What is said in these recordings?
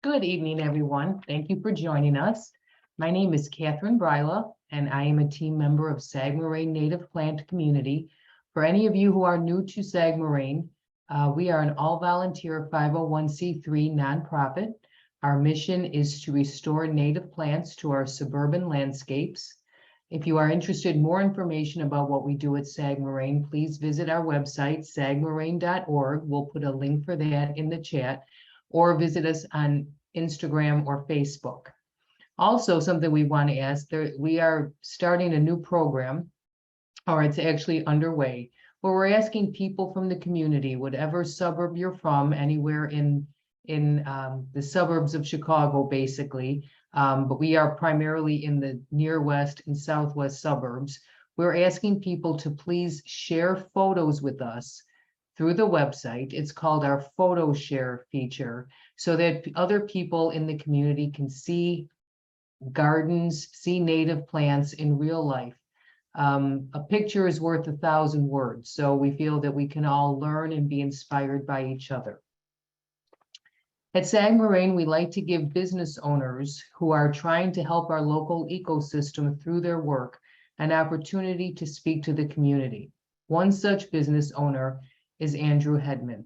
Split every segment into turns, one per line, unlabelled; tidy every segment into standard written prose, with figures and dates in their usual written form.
Good evening, everyone. Thank you for joining us. My name is Catherine Bryla, and I am a team member of Sag Moraine Native Plant Community. For any of you who are new to Sag Moraine, we are an all-volunteer 501c3 nonprofit. Our mission is to restore native plants to our suburban landscapes. If you are interested in more information about what we do at Sag Moraine, please visit our website, sagmoraine.org. We'll put a link for that in the chat, or visit us on Instagram or Facebook. Also, something we want to ask, we are starting a new program, or it's actually underway, where we're asking people from the community, whatever suburb you're from, anywhere in the suburbs of Chicago, basically, but we are primarily in the near west and southwest suburbs. We're asking people to please share photos with us through the website. It's called our photo share feature, so that other people in the community can see gardens, see native plants in real life. A picture is worth 1,000 words, so we feel that we can all learn and be inspired by each other. At Sag Moraine, we like to give business owners who are trying to help our local ecosystem through their work an opportunity to speak to the community. One such business owner is Andrew Hedman.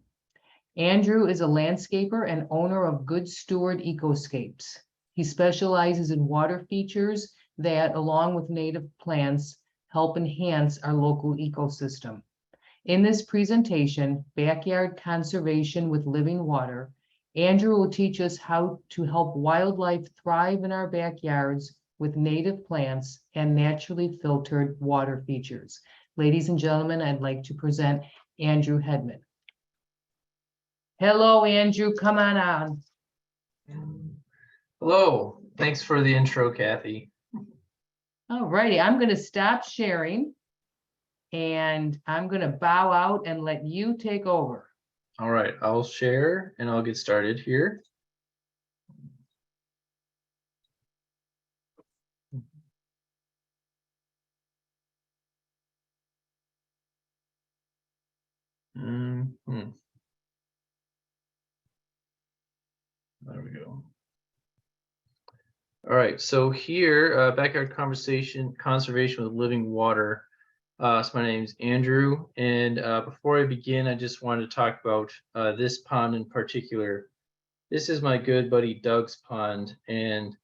Andrew is a landscaper and owner of Good Steward Ecoscapes. He specializes in water features that, along with native plants, help enhance our local ecosystem. In this presentation, Backyard Conservation with Living Water, Andrew will teach us how to help wildlife thrive in our backyards with native plants and naturally filtered water features. Ladies and gentlemen, I'd like to present Andrew Hedman. Hello, Andrew, come on.
Hello, thanks for the intro, Kathy.
All righty, I'm going to stop sharing and I'm going to bow out and let you take over.
All right, I'll share and I'll get started here. There we go. All right, so here, Backyard Conservation with Living Water. So my name's Andrew, and before I begin, I just wanted to talk about this pond in particular. This is my good buddy Doug's pond, and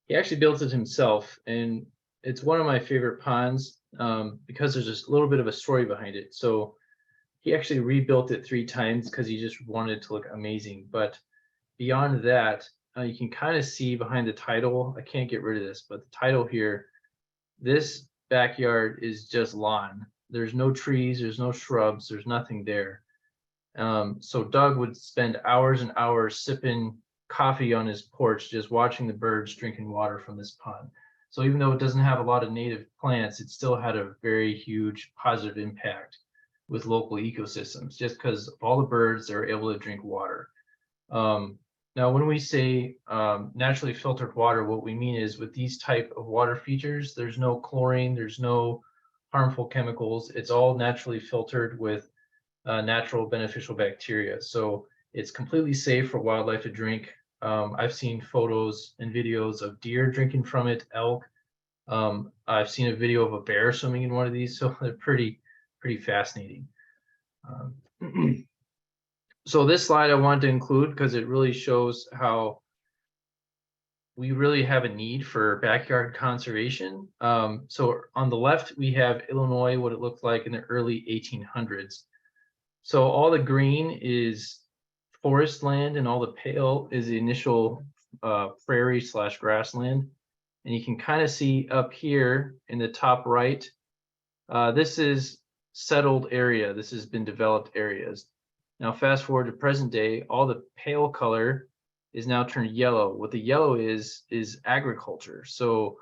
he actually built it himself, and it's one of my favorite ponds because there's just a little bit of a story behind it. So he actually rebuilt it 3 times because he just wanted it to look amazing. But beyond that, you can kind of see behind the title, I can't get rid of this, but the title here, this backyard is just lawn. There's no trees, there's no shrubs, there's nothing there. So Doug would spend hours and hours sipping coffee on his porch, just watching the birds drinking water from this pond. So even though it doesn't have a lot of native plants, it still had a very huge positive impact with local ecosystems, just because of all the birds that are able to drink water. Now, when we say naturally filtered water, what we mean is with these type of water features, there's no chlorine, there's no harmful chemicals. It's all naturally filtered with natural beneficial bacteria. So it's completely safe for wildlife to drink. I've seen photos and videos of deer drinking from it, elk. I've seen a video of a bear swimming in one of these, so they're pretty fascinating. So this slide I wanted to include because it really shows how we really have a need for backyard conservation. So on the left, we have Illinois, what it looked like in the early 1800s. So all the green is forest land and all the pale is the initial prairie / grassland. And you can kind of see up here in the top right, this is settled area. This has been developed areas. Now fast forward to present day, all the pale color is now turned yellow. What the yellow is agriculture. So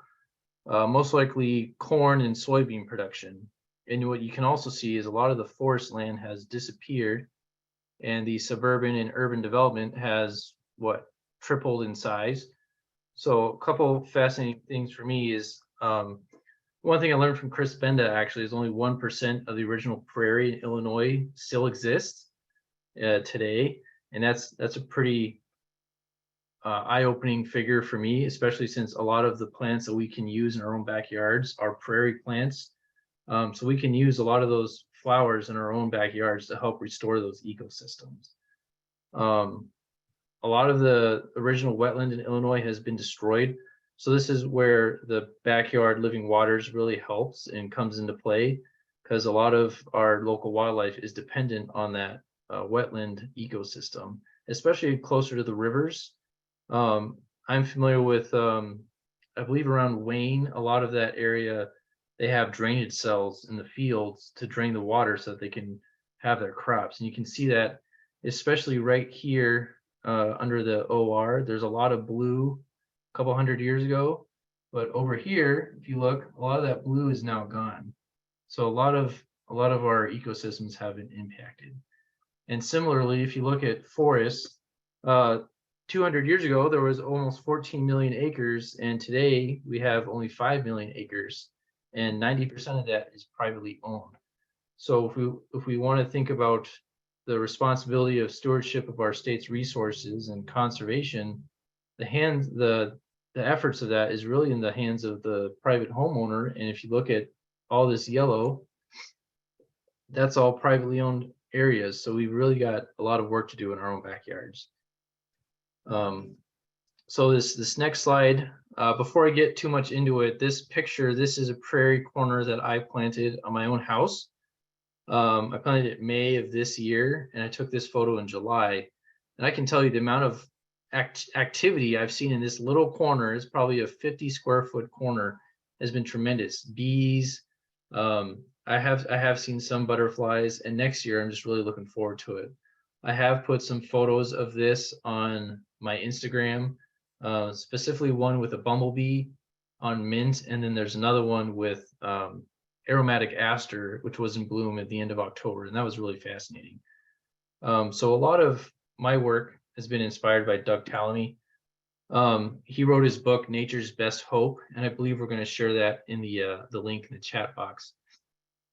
most likely corn and soybean production. And what you can also see is a lot of the forest land has disappeared and the suburban and urban development has tripled in size. So a couple fascinating things for me is one thing I learned from Chris Benda actually is only 1% of the original prairie in Illinois still exists today, and that's a pretty eye-opening figure for me, especially since a lot of the plants that we can use in our own backyards are prairie plants. So we can use a lot of those flowers in our own backyards to help restore those ecosystems. A lot of the original wetland in Illinois has been destroyed. So this is where the backyard living waters really helps and comes into play, because a lot of our local wildlife is dependent on that wetland ecosystem, especially closer to the rivers. I'm familiar with, I believe around Wayne, a lot of that area, they have drainage cells in the fields to drain the water so that they can have their crops. And you can see that, especially right here under the OR, there's a lot of blue a couple hundred years ago. But over here, if you look, a lot of that blue is now gone. So a lot of our ecosystems have been impacted. And similarly, if you look at forests, 200 years ago, there was almost 14 million acres, and today we have only 5 million acres, and 90% of that is privately owned. So if we want to think about the responsibility of stewardship of our state's resources and conservation, the efforts of that is really in the hands of the private homeowner. And if you look at all this yellow, that's all privately owned areas. So we've really got a lot of work to do in our own backyards. So this next slide, before I get too much into it, this picture, this is a prairie corner that I planted on my own house. I planted it May of this year, and I took this photo in July. And I can tell you the amount of activity I've seen in this little corner, is probably a 50 square foot corner, has been tremendous. Bees, I have seen some butterflies, and next year I'm just really looking forward to it. I have put some photos of this on my Instagram, specifically one with a bumblebee on mint, and then there's another one with aromatic aster, which was in bloom at the end of October, and that was really fascinating. So a lot of my work has been inspired by Doug Tallamy. He wrote his book, Nature's Best Hope, and I believe we're going to share that in the link in the chat box.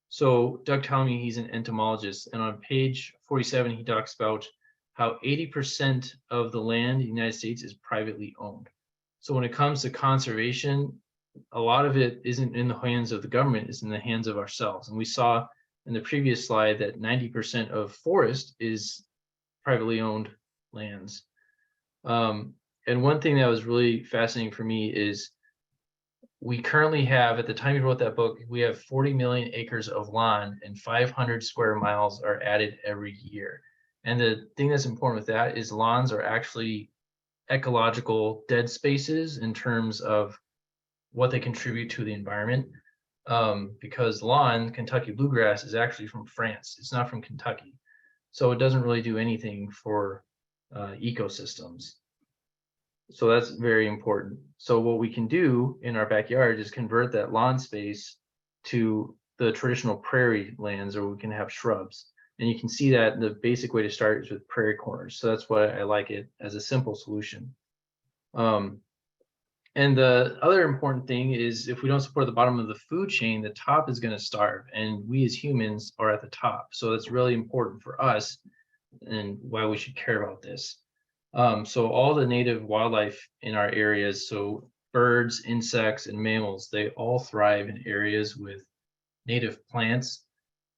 So Doug Tallamy, he's an entomologist, and on page 47, he talks about how 80% of the land in the United States is privately owned. So when it comes to conservation, a lot of it isn't in the hands of the government, it's in the hands of ourselves. And we saw in the previous slide that 90% of forest is privately owned lands. And one thing that was really fascinating for me is we currently have, at the time you wrote that book, we have 40 million acres of lawn, and 500 square miles are added every year. And the thing that's important with that is lawns are actually ecological dead spaces in terms of what they contribute to the environment. Because lawn, Kentucky bluegrass, is actually from France. It's not from Kentucky. So it doesn't really do anything for ecosystems. So that's very important. So what we can do in our backyard is convert that lawn space to the traditional prairie lands, or we can have shrubs. And you can see that the basic way to start is with Prairie Corners. So that's why I like it as a simple solution. And the other important thing is, if we don't support the bottom of the food chain, the top is going to starve, and we as humans are at the top. So it's really important for us, and why we should care about this. So all the native wildlife in our areas, so birds, insects, and mammals, they all thrive in areas with native plants.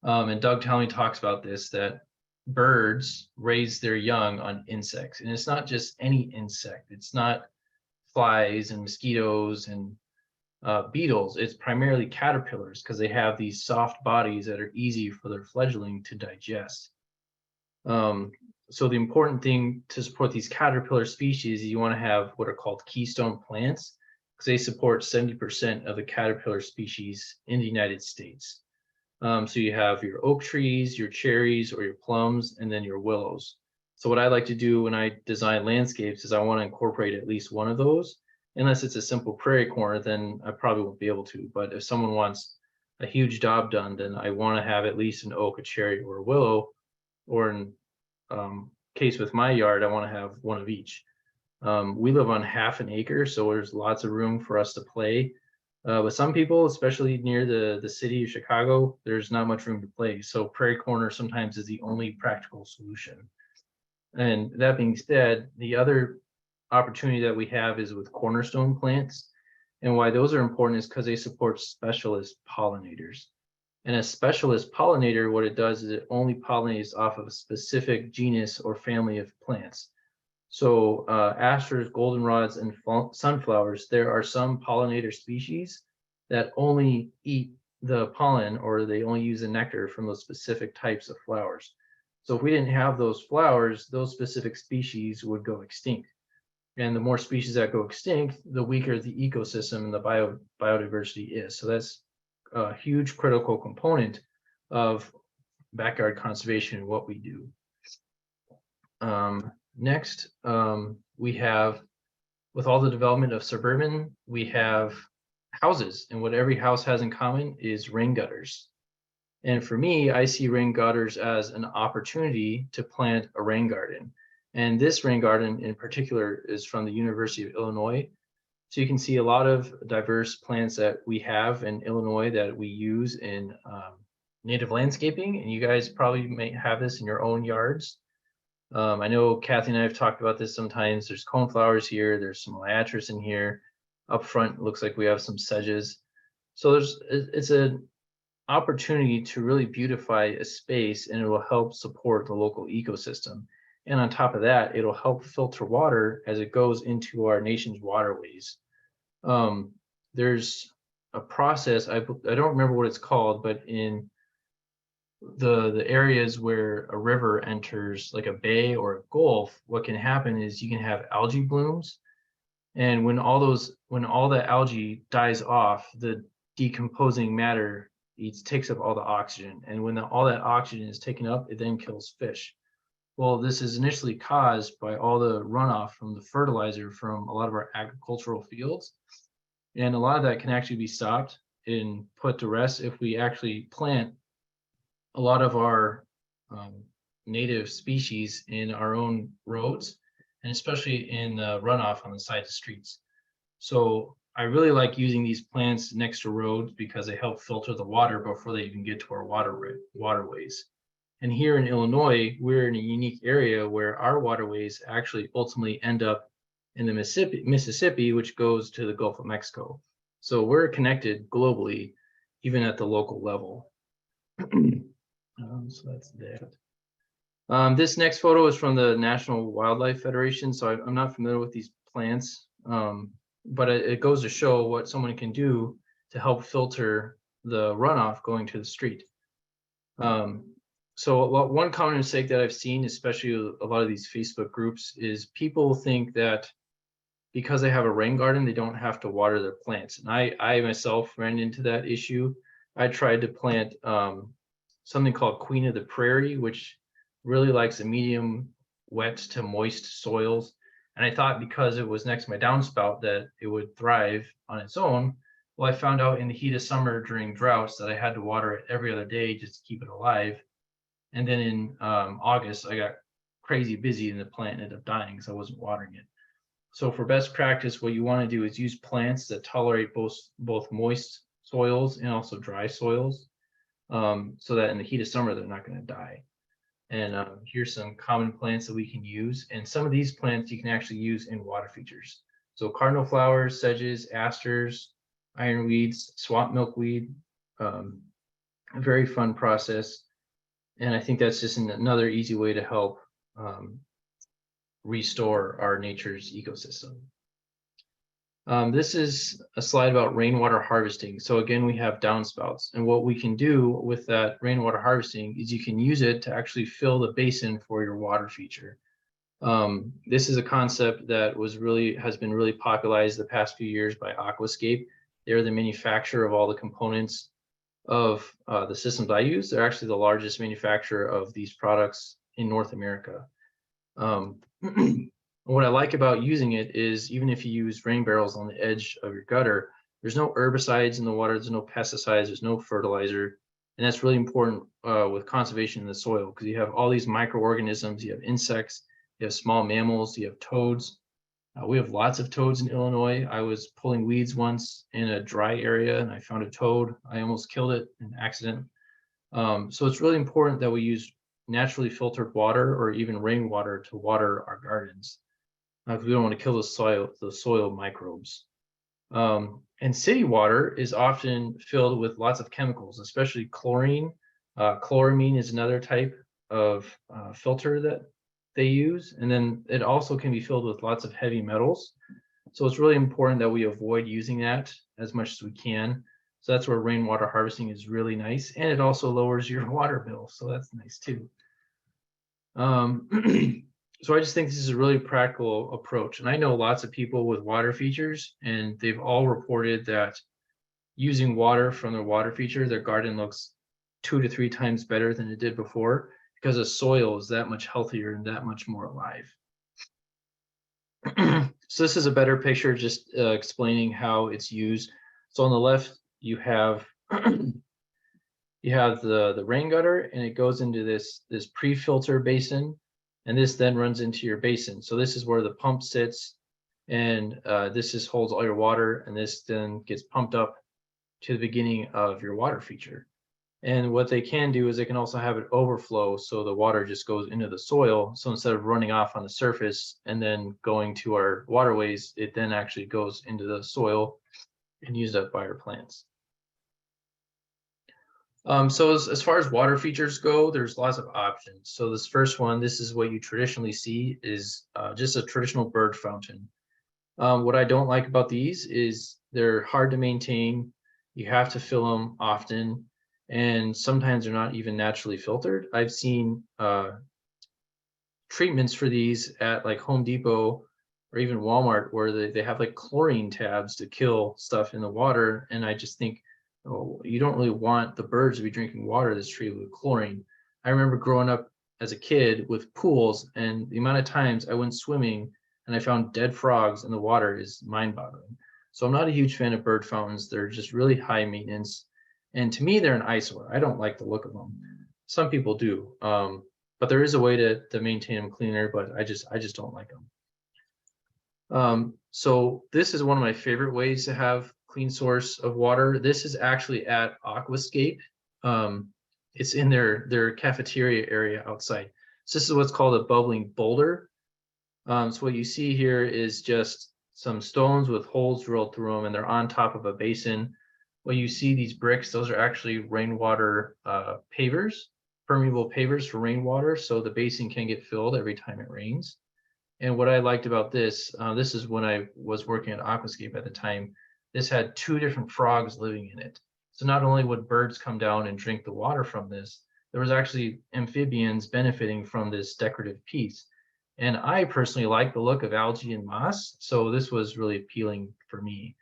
And Doug Tallamy talks about this, that birds raise their young on insects. And it's not just any insect. It's not flies and mosquitoes and beetles. It's primarily caterpillars, because they have these soft bodies that are easy for their fledgling to digest. So the important thing to support these caterpillar species, you want to have what are called keystone plants, because they support 70% of the caterpillar species in the United States. So you have your oak trees, your cherries, or your plums, and then your willows. So what I like to do when I design landscapes is I want to incorporate at least one of those. Unless it's a simple prairie corner, then I probably won't be able to. But if someone wants a huge job done, then I want to have at least an oak, a cherry, or a willow, or in case with my yard, I want to have one of each. We live on half an acre, so there's lots of room for us to play. With some people, especially near the city of Chicago, there's not much room to play. So Prairie Corner sometimes is the only practical solution. And that being said, the other opportunity that we have is with cornerstone plants. And why those are important is because they support specialist pollinators. And a specialist pollinator, what it does is it only pollinates off of a specific genus or family of plants. So asters, goldenrods, and sunflowers, there are some pollinator species that only eat the pollen, or they only use the nectar from those specific types of flowers. So if we didn't have those flowers, those specific species would go extinct. And the more species that go extinct, the weaker the ecosystem and the biodiversity is. So that's a huge critical component of backyard conservation and what we do. Next, we have, with all the development of suburban, we have houses, and what every house has in common is rain gutters. And for me, I see rain gutters as an opportunity to plant a rain garden. And this rain garden in particular is from the University of Illinois. So you can see a lot of diverse plants that we have in Illinois that we use in native landscaping. And you guys probably may have this in your own yards. I know Kathy and I have talked about this sometimes. There's coneflowers here. There's some liatris in here. Up front, it looks like we have some sedges. So it's an opportunity to really beautify a space, and it will help support the local ecosystem. And on top of that, it'll help filter water as it goes into our nation's waterways. There's a process, I don't remember what it's called, but in the areas where a river enters, like a bay or a gulf, what can happen is you can have algae blooms. And when all the algae dies off, the decomposing matter takes up all the oxygen. And when all that oxygen is taken up, it then kills fish. Well, this is initially caused by all the runoff from the fertilizer from a lot of our agricultural fields. And a lot of that can actually be stopped and put to rest if we actually plant a lot of our native species in our own roads, and especially in runoff on the side of streets. So I really like using these plants next to roads because they help filter the water before they even get to our waterways. And here in Illinois, we're in a unique area where our waterways actually ultimately end up in the Mississippi, which goes to the Gulf of Mexico. So we're connected globally, even at the local level. So that's that. This next photo is from the National Wildlife Federation. So I'm not familiar with these plants, but it goes to show what someone can do to help filter the runoff going to the street. So one common mistake that I've seen, especially a lot of these Facebook groups, is people think that because they have a rain garden, they don't have to water their plants. And I myself ran into that issue. I tried to plant something called Queen of the Prairie, which really likes a medium wet to moist soils. And I thought because it was next to my downspout that it would thrive on its own. Well, I found out in the heat of summer during droughts that I had to water it every other day just to keep it alive. And then in August, I got crazy busy and the plant ended up dying because I wasn't watering it. So for best practice, what you want to do is use plants that tolerate both moist soils and also dry soils, so that in the heat of summer, they're not going to die. And here's some common plants that we can use. And some of these plants you can actually use in water features. So cardinal flowers, sedges, asters, ironweeds, swamp milkweed, a very fun process. And I think that's just another easy way to help restore our nature's ecosystem. This is a slide about rainwater harvesting. So again, we have downspouts. And what we can do with that rainwater harvesting is you can use it to actually fill the basin for your water feature. This is a concept that has been really popularized the past few years by Aquascape. They're the manufacturer of all the components of the systems I use. They're actually the largest manufacturer of these products in North America. What I like about using it is even if you use rain barrels on the edge of your gutter, there's no herbicides in the water, there's no pesticides, there's no fertilizer. And that's really important with conservation in the soil because you have all these microorganisms, you have insects, you have small mammals, you have toads. We have lots of toads in Illinois. I was pulling weeds once in a dry area and I found a toad. I almost killed it in an accident. So it's really important that we use naturally filtered water or even rainwater to water our gardens. because we don't want to kill the soil microbes. And city water is often filled with lots of chemicals, especially chlorine. Chloramine is another type of filter that they use. And then it also can be filled with lots of heavy metals. So it's really important that we avoid using that as much as we can. So that's where rainwater harvesting is really nice. And it also lowers your water bill. So that's nice too. So I just think this is a really practical approach. And I know lots of people with water features, and they've all reported that using water from their water feature, their garden looks 2 to 3 times better than it did before, because the soil is that much healthier and that much more alive. So this is a better picture, just explaining how it's used. So on the left, you have you have the rain gutter, and it goes into this pre-filter basin, and this then runs into your basin. So this is where the pump sits, and this just holds all your water, and this then gets pumped up to the beginning of your water feature. And what they can do is they can also have it overflow, so the water just goes into the soil. So instead of running off on the surface and then going to our waterways, it then actually goes into the soil and used up by our plants. So as far as water features go, there's lots of options. So this first one, this is what you traditionally see, is just a traditional bird fountain. What I don't like about these is they're hard to maintain. You have to fill them often, and sometimes they're not even naturally filtered. I've seen treatments for these at like Home Depot or even Walmart, where they have like chlorine tabs to kill stuff in the water. And I just think, oh, you don't really want the birds to be drinking water that's treated with chlorine. I remember growing up as a kid with pools, and the amount of times I went swimming and I found dead frogs in the water is mind-boggling. So I'm not a huge fan of bird fountains. They're just really high maintenance. And to me, they're an eyesore. I don't like the look of them. Some people do. But there is a way to maintain them cleaner, but I just don't like them. So this is one of my favorite ways to have clean source of water. This is actually at Aquascape. It's in their cafeteria area outside. So this is what's called a bubbling boulder. So what you see here is just some stones with holes drilled through them, and they're on top of a basin. When you see these bricks, those are actually rainwater pavers, permeable pavers for rainwater, so the basin can get filled every time it rains. And what I liked about this, this is when I was working at Aquascape at the time, this had 2 different frogs living in it. So not only would birds come down and drink the water from this, there was actually amphibians benefiting from this decorative piece. And I personally like the look of algae and moss, so this was really appealing for me.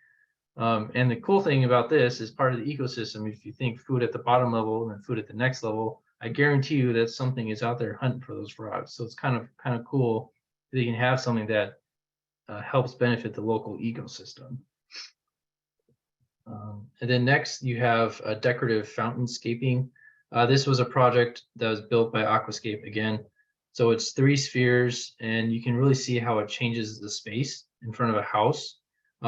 And the cool thing about this is part of the ecosystem. If you think food at the bottom level and then food at the next level, I guarantee you that something is out there hunting for those frogs. So it's kind of cool that you can have something that helps benefit the local ecosystem. And then next you have decorative fountainscaping. This was a project that was built by Aquascape again. So it's 3 spheres, and you can really see how it changes the space in front of a house.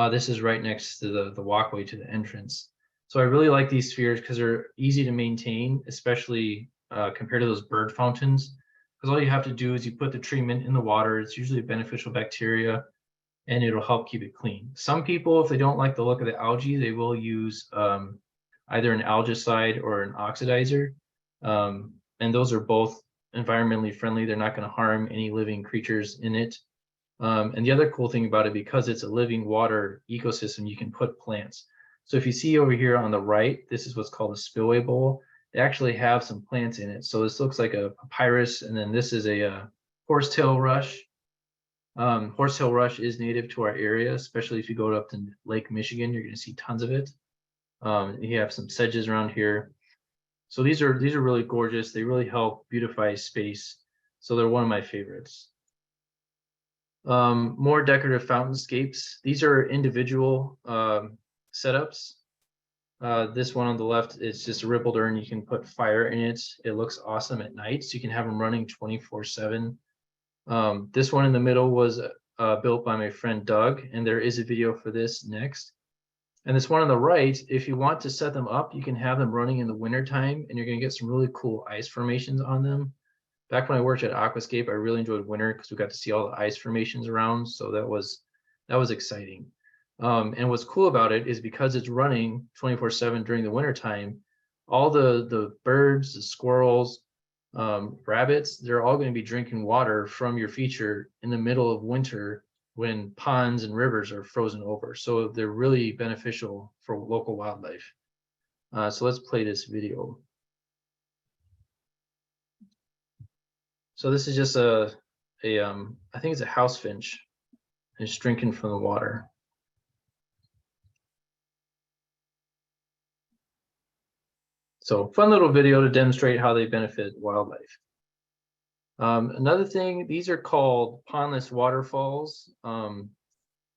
This is right next to the walkway to the entrance. So I really like these spheres because they're easy to maintain, especially compared to those bird fountains. Because all you have to do is you put the treatment in the water. It's usually beneficial bacteria, and it'll help keep it clean. Some people, if they don't like the look of the algae, they will use either an algicide or an oxidizer. And those are both environmentally friendly. They're not going to harm any living creatures in it. And the other cool thing about it, because it's a living water ecosystem, you can put plants. So if you see over here on the right, this is what's called a spillway bowl. They actually have some plants in it. So this looks like a papyrus, and then this is a horsetail rush. Horsetail rush is native to our area, especially if you go up to Lake Michigan, you're going to see tons of it. You have some sedges around here. So these are really gorgeous. They really help beautify space. So they're one of my favorites. More decorative fountainscapes. These are individual setups. This one on the left is just a rippled urn. You can put fire in it. It looks awesome at night. So you can have them running 24/7. This one in the middle was built by my friend Doug, and there is a video for this next. And this one on the right, if you want to set them up, you can have them running in the wintertime, and you're going to get some really cool ice formations on them. Back when I worked at Aquascape, I really enjoyed winter because we got to see all the ice formations around. So that was exciting. And what's cool about it is because it's running 24/7 during the winter time, all the birds, the squirrels, rabbits, they're all going to be drinking water from your feature in the middle of winter when ponds and rivers are frozen over. So they're really beneficial for local wildlife. So let's play this video. So this is just I think it's a house finch. It's drinking from the water. So fun little video to demonstrate how they benefit wildlife. Another thing, these are called Pondless Waterfalls.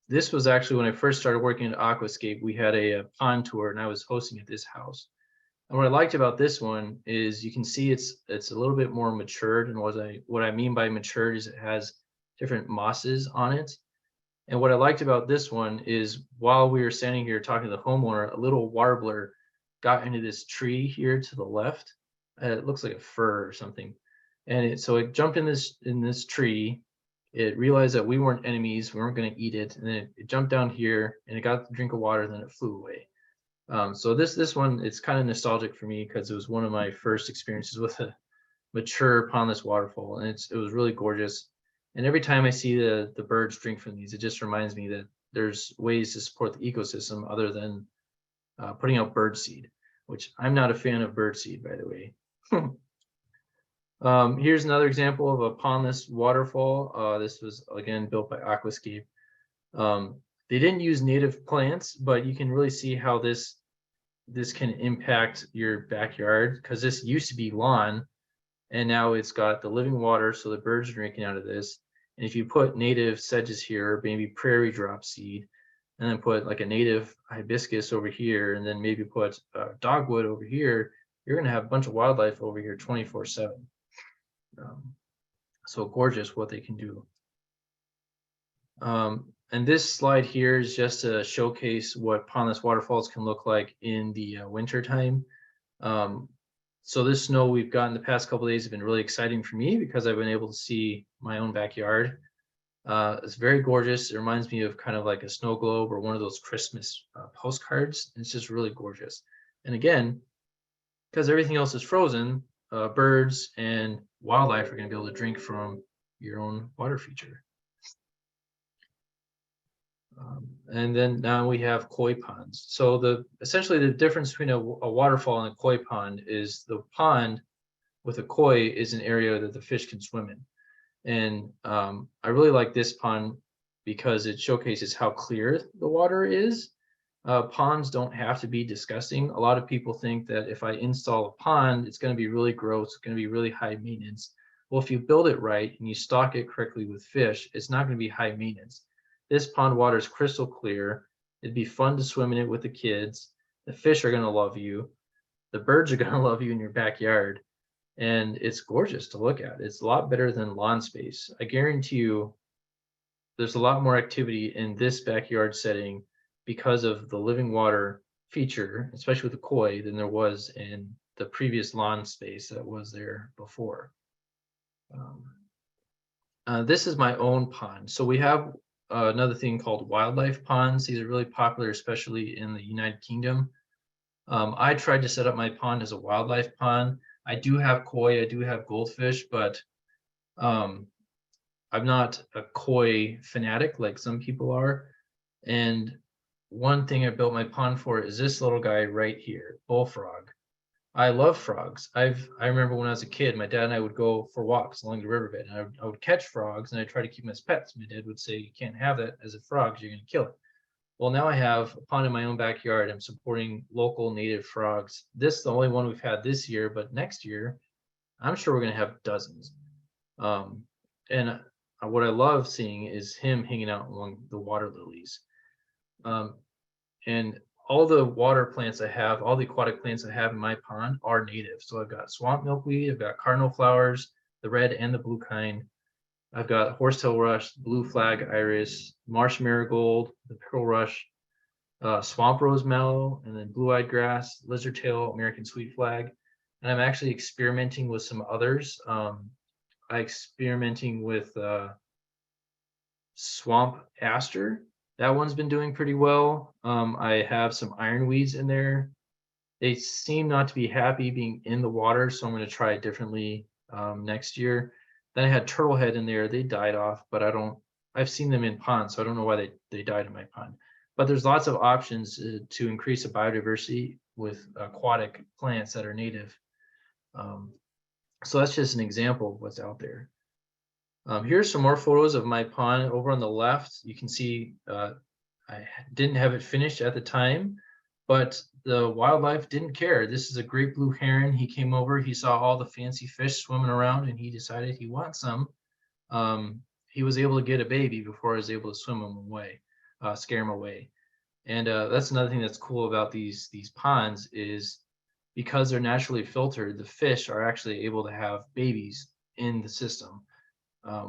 This was actually when I first started working at Aquascape, we had a pond tour and I was hosting at this house. And what I liked about this one is you can see it's a little bit more matured. And what I mean by matured is it has different mosses on it. And what I liked about this one is while we were standing here talking to the homeowner, a little warbler got into this tree here to the left. It looks like a fir or something. And so it jumped in this tree. It realized that we weren't enemies. We weren't going to eat it. And then it jumped down here and it got a drink of water. Then it flew away. So this one, it's kind of nostalgic for me because it was one of my first experiences with a mature pondless waterfall, and it was really gorgeous. And every time I see the birds drink from these, it just reminds me that there's ways to support the ecosystem other than putting out bird seed, which I'm not a fan of bird seed, by the way. Here's another example of a pondless waterfall. This was again built by Aquascape. They didn't use native plants, but you can really see how this can impact your backyard because this used to be lawn and now it's got the living water, so the birds are drinking out of this. And if you put native sedges here, maybe prairie drop seed, and then put like a native hibiscus over here, and then maybe put dogwood over here, you're going to have a bunch of wildlife over here 24/7. So gorgeous what they can do. And this slide here is just to showcase what pondless waterfalls can look like in the winter time. So this snow we've gotten the past couple of days have been really exciting for me because I've been able to see my own backyard. It's very gorgeous. It reminds me of kind of like a snow globe or one of those Christmas postcards. It's just really gorgeous. And again, because everything else is frozen, birds and wildlife are going to be able to drink from your own water feature. And then now we have koi ponds. So essentially the difference between a waterfall and a koi pond is the pond with a koi is an area that the fish can swim in. And I really like this pond because it showcases how clear the water is. Ponds don't have to be disgusting. A lot of people think that if I install a pond, it's going to be really gross, it's going to be really high maintenance. Well, if you build it right and you stock it correctly with fish, it's not going to be high maintenance. This pond water is crystal clear. It'd be fun to swim in it with the kids. The fish are going to love you. The birds are going to love you in your backyard. And it's gorgeous to look at. It's a lot better than lawn space. I guarantee you there's a lot more activity in this backyard setting because of the living water feature, especially with the koi, than there was in the previous lawn space that was there before. This is my own pond. So we have another thing called wildlife ponds. These are really popular, especially in the United Kingdom. I tried to set up my pond as a wildlife pond. I do have koi, I do have goldfish, but I'm not a koi fanatic like some people are. And one thing I built my pond for is this little guy right here, bullfrog. I love frogs. I remember when I was a kid, my dad and I would go for walks along the riverbed, and I would catch frogs, and I'd try to keep them as pets. My dad would say, "You can't have that as a frog, you're going to kill it." Well, now I have a pond in my own backyard. I'm supporting local native frogs. This is the only one we've had this year, but next year, I'm sure we're going to have dozens. And what I love seeing is him hanging out among the water lilies. And all the water plants I have, all the aquatic plants I have in my pond are native. So I've got swamp milkweed, I've got cardinal flowers, the red and the blue kind. I've got horsetail rush, blue flag iris, marsh marigold, the pearl rush, swamp rose mallow, and then blue-eyed grass, lizard tail, American sweet flag. And I'm actually experimenting with some others. experimenting with swamp aster. That one's been doing pretty well. I have some ironweeds in there. They seem not to be happy being in the water, so I'm going to try it differently next year. Then I had turtlehead in there. They died off, but I've seen them in ponds, so I don't know why they died in my pond. But there's lots of options to increase the biodiversity with aquatic plants that are native. So that's just an example of what's out there. Here's some more photos of my pond. Over on the left, you can see I didn't have it finished at the time, but the wildlife didn't care. This is a great blue heron. He came over, he saw all the fancy fish swimming around, and he decided he wants some. He was able to get a baby before I was able to swim him away, scare him away. And that's another thing that's cool about these ponds is because they're naturally filtered, the fish are actually able to have babies in the system,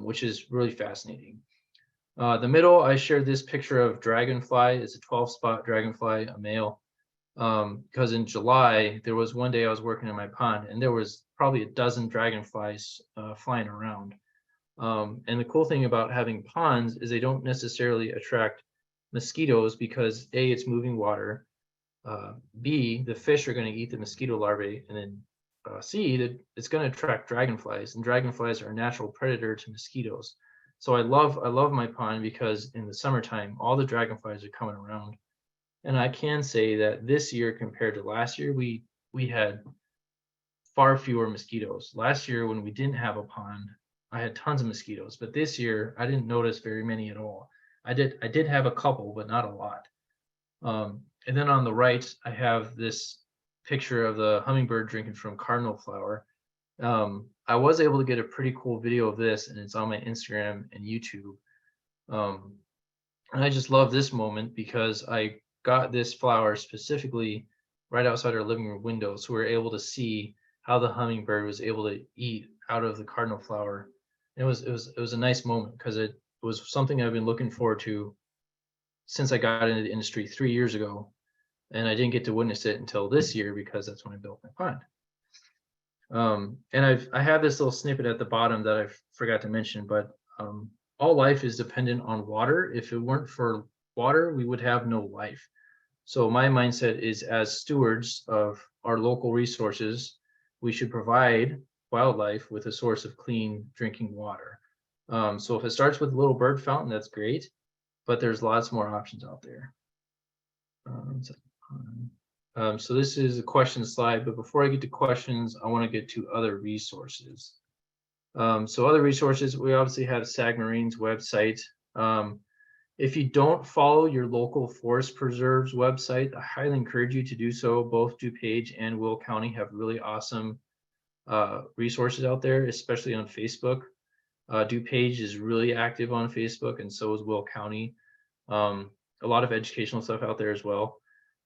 which is really fascinating. The middle, I shared this picture of dragonfly. It's a 12-spot dragonfly, a male. Because in July, there was one day I was working in my pond and there was probably a dozen dragonflies flying around. And the cool thing about having ponds is they don't necessarily attract mosquitoes because A, it's moving water. B, the fish are going to eat the mosquito larvae, and then C, that it's going to attract dragonflies, and dragonflies are a natural predator to mosquitoes. So I love my pond because in the summertime, all the dragonflies are coming around. And I can say that this year compared to last year, we had far fewer mosquitoes. Last year when we didn't have a pond, I had tons of mosquitoes, but this year I didn't notice very many at all. I did have a couple, but not a lot. And then on the right, I have this picture of the hummingbird drinking from cardinal flower. I was able to get a pretty cool video of this, and it's on my Instagram and YouTube. And I just love this moment because I got this flower specifically right outside our living room window, so we were able to see how the hummingbird was able to eat out of the cardinal flower. And it was a nice moment because it was something I've been looking forward to since I got into the industry 3 years ago, and I didn't get to witness it until this year because that's when I built my pond. And I have this little snippet at the bottom that I forgot to mention, but all life is dependent on water. If it weren't for water, we would have no life. So my mindset is, as stewards of our local resources, we should provide wildlife with a source of clean drinking water. So if it starts with a little bird fountain, that's great, but there's lots more options out there. So this is a question slide, but before I get to questions, I want to get to other resources. So other resources, we obviously have Sag Moraine's website. If you don't follow your local forest preserves website, I highly encourage you to do so. Both DuPage and Will County have really awesome resources out there, especially on Facebook. DuPage is really active on Facebook, and so is Will County. A lot of educational stuff out there as well.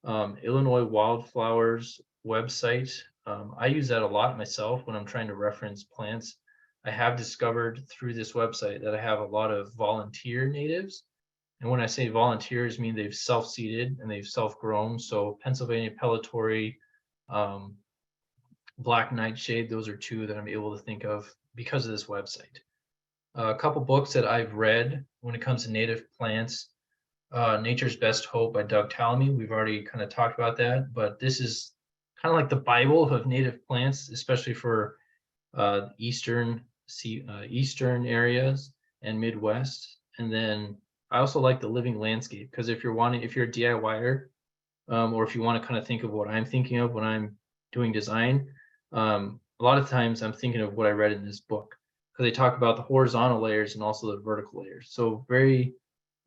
Illinois Wildflowers website. I use that a lot myself when I'm trying to reference plants. I have discovered through this website that I have a lot of volunteer natives. And when I say volunteers, I mean they've self-seeded and they've self-grown. So Pennsylvania pellitory, black nightshade, those are two that I'm able to think of because of this website. A couple books that I've read when it comes to native plants. Nature's Best Hope by Doug Tallamy. We've already kind of talked about that, but this is kind of like the Bible of native plants, especially for eastern areas and Midwest. And then I also like the Living Landscape, because if you're a DIYer, or if you want to kind of think of what I'm thinking of when I'm doing design, a lot of times I'm thinking of what I read in this book, because they talk about the horizontal layers and also the vertical layers. So very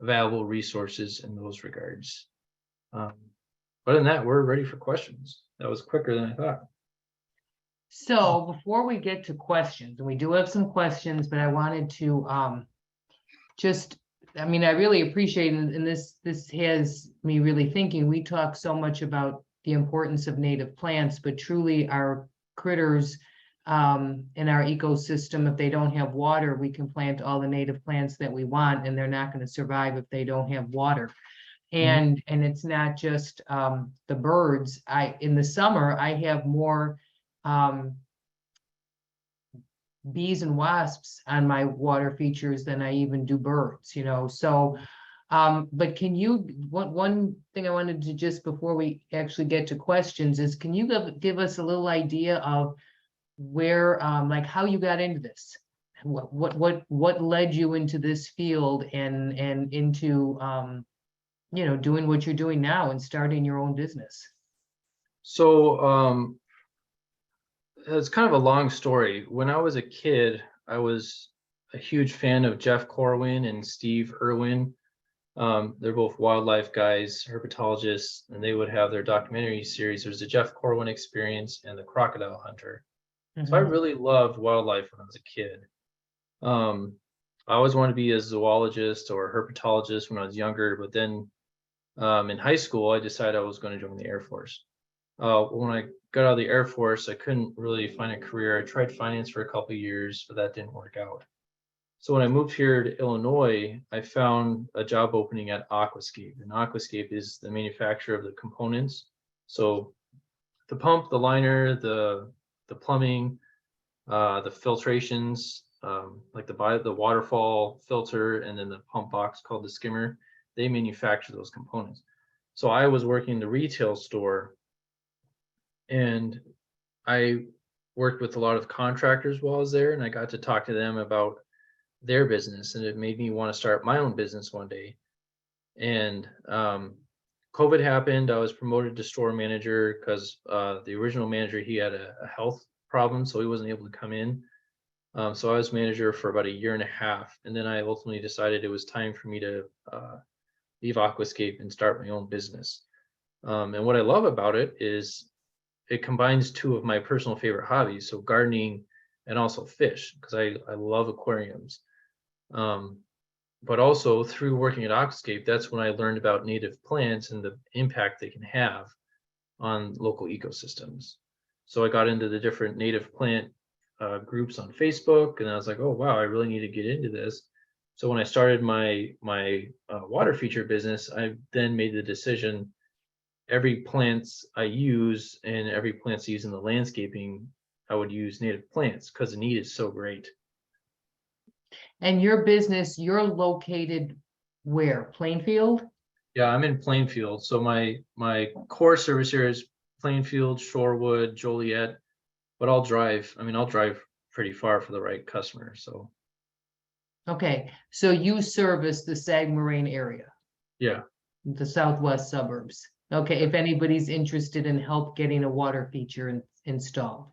valuable resources in those regards. Other than that, we're ready for questions. That was quicker than I thought.
So before we get to questions, and we do have some questions, but I wanted to I really appreciate it, and this has me really thinking. We talk so much about the importance of native plants, but truly our critters in our ecosystem, if they don't have water, we can plant all the native plants that we want, and they're not going to survive if they don't have water. And it's not just the birds. In the summer, I have more bees and wasps on my water features than I even do birds, you know, so. But can you, one thing I wanted to just before we actually get to questions is, can you give us a little idea of where, like how you got into this? What led you into this field and into, you know, doing what you're doing now and starting your own business?
So it's kind of a long story. When I was a kid, I was a huge fan of Jeff Corwin and Steve Irwin. They're both wildlife guys, herpetologists, and they would have their documentary series. There's the Jeff Corwin Experience and the Crocodile Hunter. So I really loved wildlife when I was a kid. I always wanted to be a zoologist or a herpetologist when I was younger, but then in high school, I decided I was going to join the Air Force. When I got out of the Air Force, I couldn't really find a career. I tried finance for a couple of years, but that didn't work out. So when I moved here to Illinois, I found a job opening at Aquascape. And Aquascape is the manufacturer of the components. So the pump, the liner, the plumbing, the filtrations, like the waterfall filter, and then the pump box called the skimmer, they manufacture those components. So I was working in the retail store, and I worked with a lot of contractors while I was there, and I got to talk to them about their business, and it made me want to start my own business one day. And COVID happened. I was promoted to store manager because the original manager, he had a health problem, so he wasn't able to come in. So I was manager for about a year and a half, and then I ultimately decided it was time for me to leave Aquascape and start my own business. And what I love about it is it combines two of my personal favorite hobbies, so gardening and also fish, because I love aquariums. But also through working at Aquascape, that's when I learned about native plants and the impact they can have on local ecosystems. So I got into the different native plant groups on Facebook, and I was like, oh wow, I really need to get into this. So when I started my water feature business, I then made the decision, every plants I use and every plants I use in the landscaping, I would use native plants because the need is so great.
And your business, you're located where? Plainfield?
Yeah, I'm in Plainfield. So my core service here is Plainfield, Shorewood, Joliet, but I'll drive pretty far for the right customer. So
Okay, so you service the Sag Moraine area,
yeah.
the southwest suburbs. Okay, if anybody's interested in help getting a water feature installed.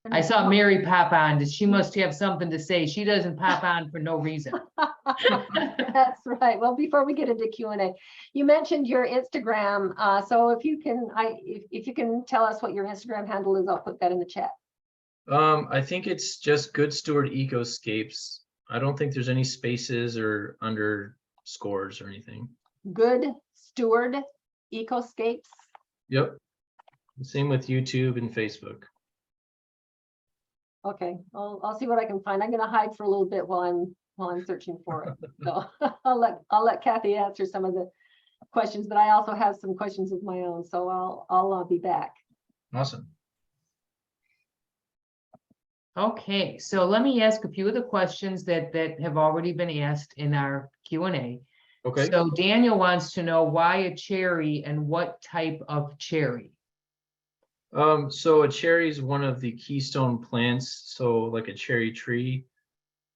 I saw Mary pop on. She must have something to say. She doesn't pop on for no reason.
That's right. Well, before we get into Q&A, you mentioned your Instagram. So if you can tell us what your Instagram handle is, I'll put that in the chat.
I think it's just Good Steward Ecoscapes. I don't think there's any spaces or underscores or anything.
Good Steward Ecoscapes.
Yep. Same with YouTube and Facebook.
Okay, I'll see what I can find. I'm going to hide for a little bit while I'm searching for it. So I'll let Kathy answer some of the questions, but I also have some questions of my own. So I'll be back.
Awesome.
Okay, so let me ask a few of the questions that have already been asked in our Q&A.
Okay.
So Daniel wants to know why a cherry and what type of cherry?
So a cherry is one of the keystone plants. So like a cherry tree.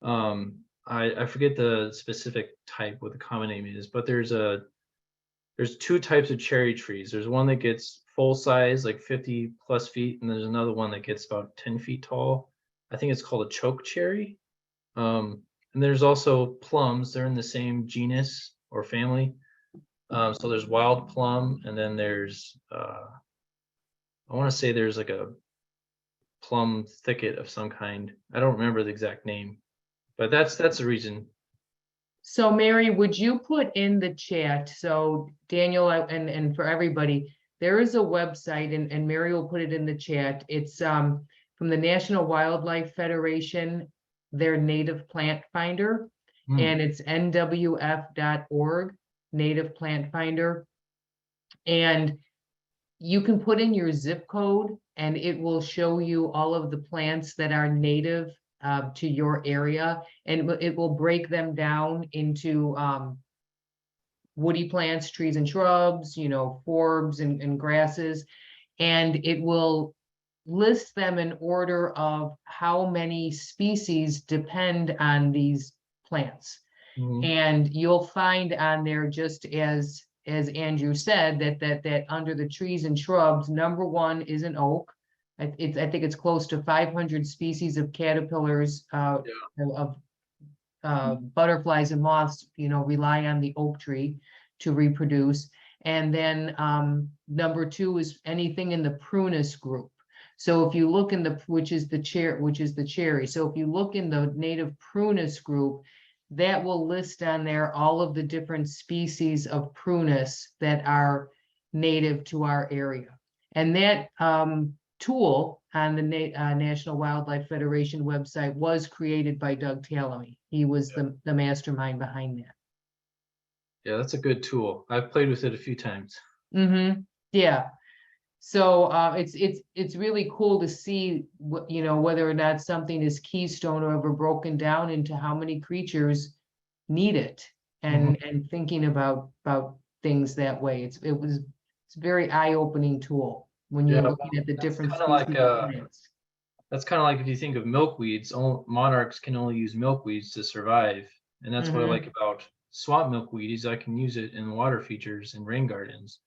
I forget the specific type, what the common name is, but there's two types of cherry trees. There's one that gets full size, like 50 plus feet, and there's another one that gets about 10 feet tall. I think it's called a choke cherry. And there's also plums. They're in the same genus or family. So there's wild plum, and then there's I want to say there's like a plum thicket of some kind. I don't remember the exact name, but that's the reason.
So Mary, would you put in the chat? So Daniel and for everybody, there is a website, and Mary will put it in the chat. It's from the National Wildlife Federation, their native plant finder, and it's nwf.org, native plant finder. And you can put in your zip code and it will show you all of the plants that are native to your area, and it will break them down into woody plants, trees and shrubs, you know, forbs and grasses, and it will list them in order of how many species depend on these plants.
Mhm.
And you'll find on there, just as Andrew said, that under the trees and shrubs, number one is an oak. I think it's close to 500 species of caterpillars, of butterflies and moths, you know, rely on the oak tree to reproduce. And then number two is anything in the prunus group. So if you look in the, which is the cherry. So if you look in the native prunus group, that will list on there all of the different species of prunus that are native to our area. And that tool on the National Wildlife Federation website was created by Doug Tallamy. He was the mastermind behind that.
Yeah, that's a good tool. I've played with it a few times.
Mm-hmm. Yeah. So it's really cool to see what, you know, whether or not something is keystone or ever broken down into how many creatures need it, and thinking about things that way. It's a very eye-opening tool when you're looking at the different species of plants.
That's kind of like if you think of milkweeds, monarchs can only use milkweeds to survive. And that's what I like about swamp milkweed is I can use it in water features and rain gardens.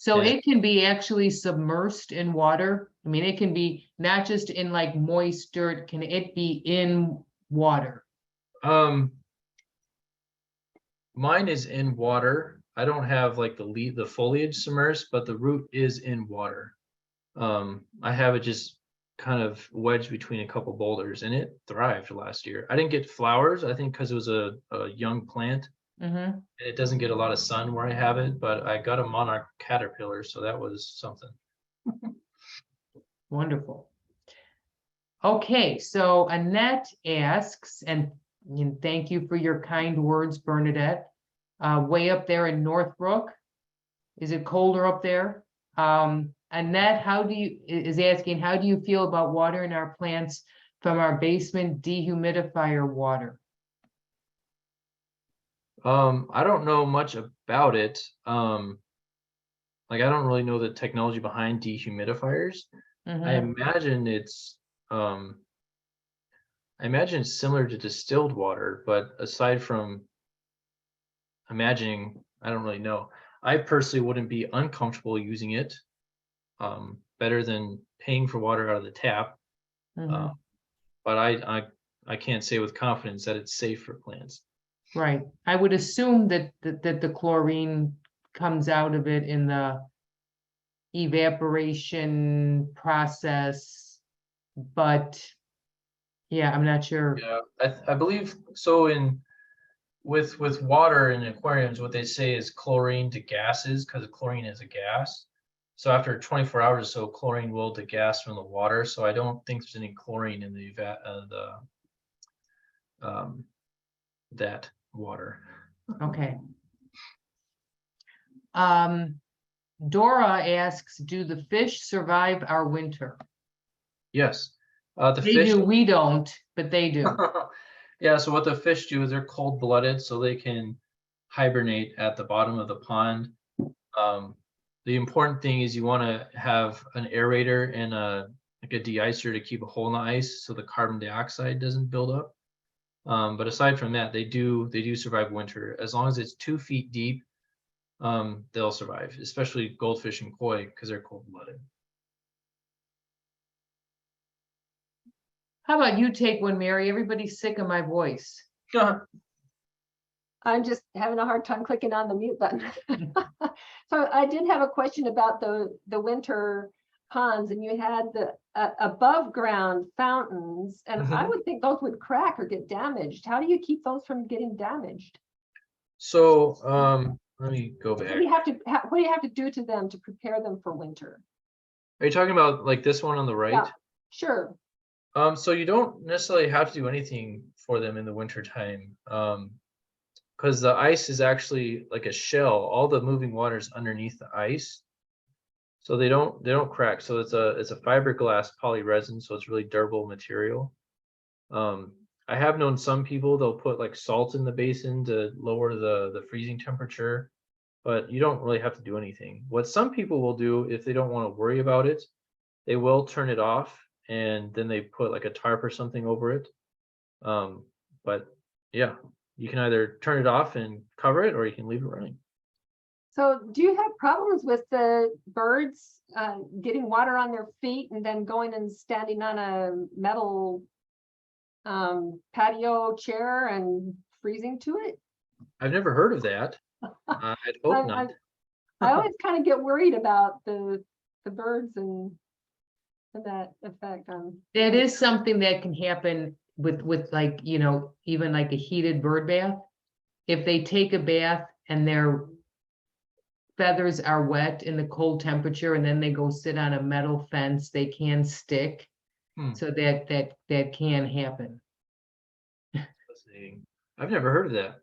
So it can be actually submersed in water. I mean, it can be not just in like moist dirt, can it be in water?
Mine is in water. I don't have like the foliage submersed, but the root is in water. I have it just kind of wedged between a couple boulders, and it thrived last year. I didn't get flowers, I think, because it was a young plant. It doesn't get a lot of sun where I have it, but I got a monarch caterpillar, so that was something.
Wonderful. Okay, so Annette asks, and thank you for your kind words, Bernadette. Way up there in Northbrook, is it colder up there? Annette, is asking, how do you feel about watering our plants from our basement dehumidifier water?
I don't know much about it. Like I don't really know the technology behind dehumidifiers. I imagine it's similar to distilled water, but aside from imagining, I don't really know. I personally wouldn't be uncomfortable using it. Better than paying for water out of the tap. But I can't say with confidence that it's safe for plants.
Right. I would assume that the chlorine comes out of it in the evaporation process, but yeah, I'm not sure.
Yeah, I believe so. With water in aquariums, what they say is chlorine to gases, because chlorine is a gas. So after 24 hours or so, chlorine will degas from the water. So I don't think there's any chlorine in that water.
Okay. Dora asks, do the fish survive our winter?
Yes.
They do, we don't, but they do.
Yeah, so what the fish do is they're cold-blooded, so they can hibernate at the bottom of the pond. The important thing is you want to have an aerator and like a deicer to keep a hole in the ice so the carbon dioxide doesn't build up. But aside from that, they do survive winter. As long as it's 2 feet deep, they'll survive, especially goldfish and koi because they're cold-blooded.
How about you take one, Mary? Everybody's sick of my voice.
I'm just having a hard time clicking on the mute button. So I did have a question about the winter ponds, and you had the above ground fountains, and I would think those would crack or get damaged. How do you keep those from getting damaged?
So let me go back.
What do you have to do to them to prepare them for winter?
Are you talking about like this one on the right?
Yeah, sure.
So you don't necessarily have to do anything for them in the winter time. Because the ice is actually like a shell. All the moving water is underneath the ice. So they don't crack. So it's a fiberglass poly resin, so it's really durable material. I have known some people, they'll put like salt in the basin to lower the freezing temperature, but you don't really have to do anything. What some people will do if they don't want to worry about it, they will turn it off and then they put like a tarp or something over it. But yeah, you can either turn it off and cover it or you can leave it running.
So do you have problems with the birds getting water on their feet and then going and standing on a metal patio chair and freezing to it?
I've never heard of that. I'd hope not.
I always kind of get worried about the birds and that effect on.
It is something that can happen with like, you know, even like a heated bird bath. If they take a bath and their feathers are wet in the cold temperature and then they go sit on a metal fence, they can stick. So that can happen.
Fascinating. I've never heard of that.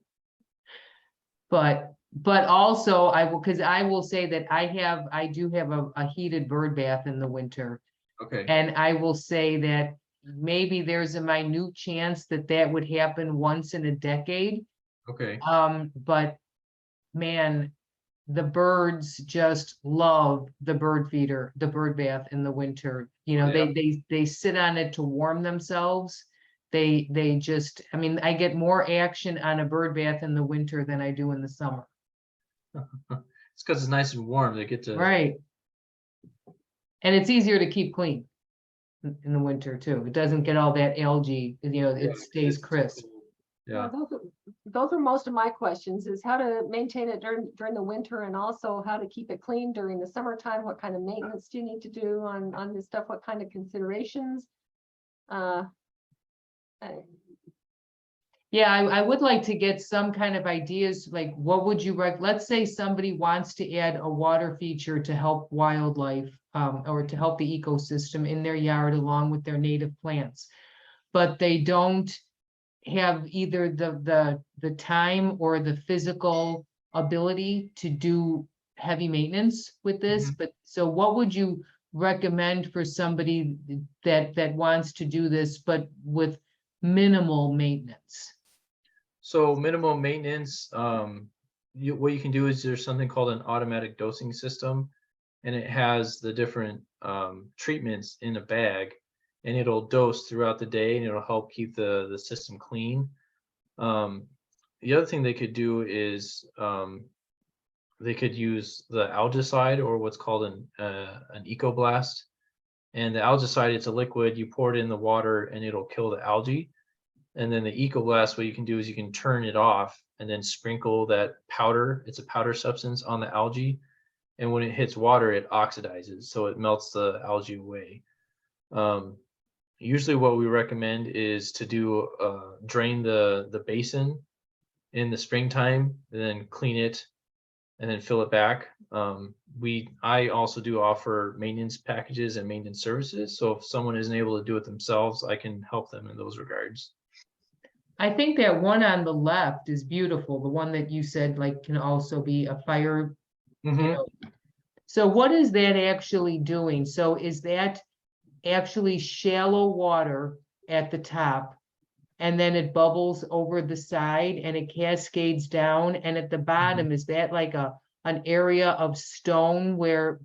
But also I will say that I do have a heated bird bath in the winter.
Okay.
And I will say that maybe there's a minute chance that would happen once in a decade.
Okay.
But man, the birds just love the bird feeder, the bird bath in the winter. You know, they sit on it to warm themselves. They just, I mean, I get more action on a bird bath in the winter than I do in the summer.
It's because it's nice and warm. They get to
Right. And it's easier to keep clean in the winter too. It doesn't get all that algae, you know, it stays crisp.
Yeah.
Those are most of my questions, is how to maintain it during the winter and also how to keep it clean during the summertime. What kind of maintenance do you need to do on this stuff? What kind of considerations?
Yeah, I would like to get some kind of ideas, like what would you let's say somebody wants to add a water feature to help wildlife or to help the ecosystem in their yard along with their native plants, but they don't have either the time or the physical ability to do heavy maintenance with this. But so what would you recommend for somebody that wants to do this but with minimal maintenance?
So minimal maintenance, what you can do is there's something called an automatic dosing system, and it has the different treatments in a bag, and it'll dose throughout the day, and it'll help keep the system clean. The other thing they could do is they could use the algicide, or what's called an ecoblast. And the algicide, it's a liquid, you pour it in the water and it'll kill the algae. And then the ecoblast, what you can do is you can turn it off and then sprinkle that powder, it's a powder substance, on the algae. And when it hits water, it oxidizes, so it melts the algae away. Usually what we recommend is to do drain the basin in the springtime, and then clean it and then fill it back. I also do offer maintenance packages and maintenance services. So if someone isn't able to do it themselves, I can help them in those regards.
I think that one on the left is beautiful. The one that you said like can also be a fire. You know. So what is that actually doing? So is that actually shallow water at the top, and then it bubbles over the side and it cascades down, and at the bottom is that like an area of stone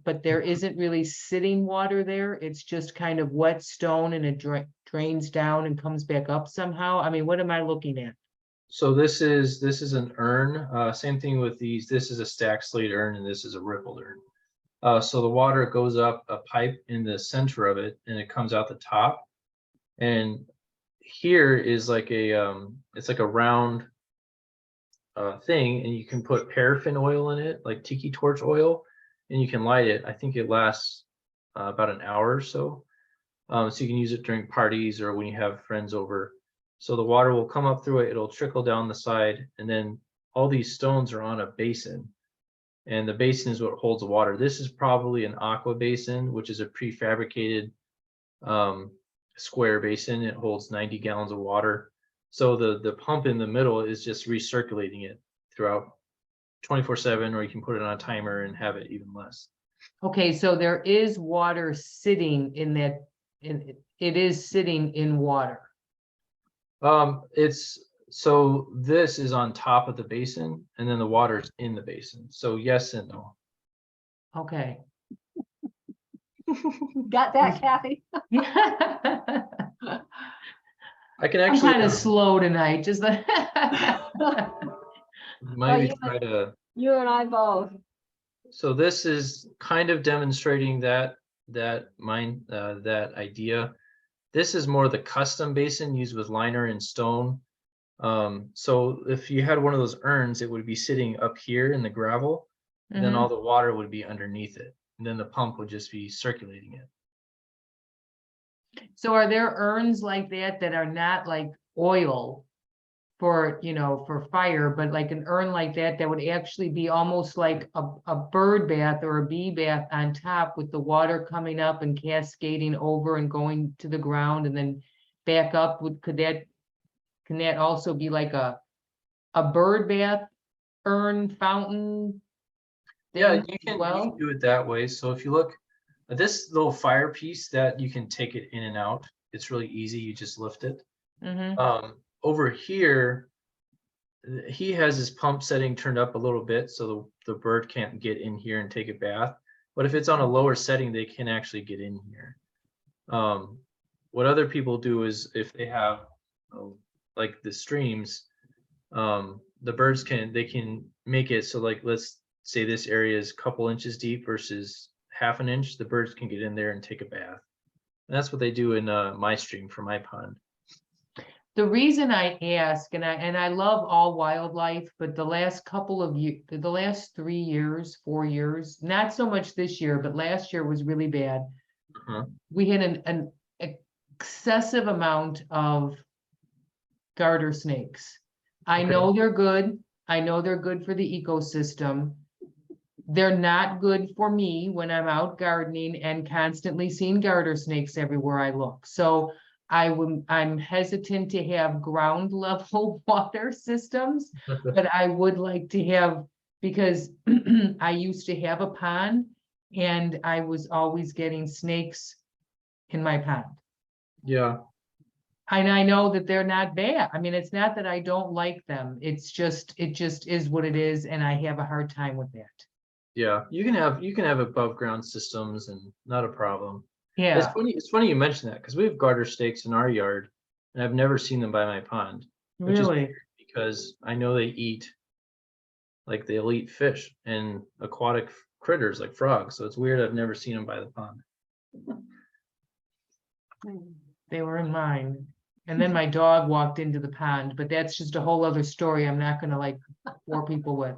but there isn't really sitting water there, it's just kind of wet stone and it drains down and comes back up somehow? I mean, what am I looking at?
So this is an urn. Same thing with these. This is a stacked slate urn and this is a rippled urn. So the water goes up a pipe in the center of it and it comes out the top. And here is like it's like a round thing, and you can put paraffin oil in it, like tiki torch oil, and you can light it. I think it lasts about an hour or so. So you can use it during parties or when you have friends over. So the water will come up through it, it'll trickle down the side, and then all these stones are on a basin. And the basin is what holds the water. This is probably an aqua basin, which is a prefabricated square basin. It holds 90 gallons of water. So the pump in the middle is just recirculating it throughout 24/7, or you can put it on a timer and have it even less.
Okay, so there is water sitting in that, it is sitting in water.
So this is on top of the basin and then the water's in the basin. So yes and no.
Okay.
Got that, Kathy?
I can
I'm
actually
kind of slow tonight, just the.
maybe
you-
try to.
You and I both.
So this is kind of demonstrating that idea. This is more the custom basin used with liner and stone. So if you had one of those urns, it would be sitting up here in the gravel, and then all the water would be underneath it, and then the pump would just be circulating it.
So are there urns like that that are not like oil for, you know, for fire, but like an urn like that that would actually be almost like a bird bath or a bee bath on top with the water coming up and cascading over and going to the ground and then back up? Can that also be like a bird bath urn fountain?
Yeah,
thing
you
as
can
well?
do it that way. So if you look at this little fire piece that you can take it in and out, it's really easy. You just lift it. Over here, he has his pump setting turned up a little bit so the bird can't get in here and take a bath. But if it's on a lower setting, they can actually get in here. What other people do is if they have like the streams, the birds can make it so, like, let's say this area is a couple inches deep versus half an inch, the birds can get in there and take a bath. And that's what they do in my stream for my pond.
The reason I ask, and I love all wildlife, but the last couple of years, the last 3 years, 4 years, not so much this year, but last year was really bad. We had an excessive amount of garter snakes. I know they're good. I know they're good for the ecosystem. They're not good for me when I'm out gardening and constantly seeing garter snakes everywhere I look. So I'm hesitant to have ground level water systems, but I would like to have, because I used to have a pond and I was always getting snakes in my pond.
Yeah.
And I know that they're not bad. I mean, it's not that I don't like them. It just is what it is, and I have a hard time with that.
Yeah, you can have above ground systems and not a problem.
Yeah.
It's funny you mentioned that because we have garter snakes in our yard and I've never seen them by my pond. Which is
Really?
weird because I know they'll eat fish and aquatic critters like frogs. So it's weird I've never seen them by the pond.
They were in mine. And then my dog walked into the pond, but that's just a whole other story I'm not gonna like bore people with.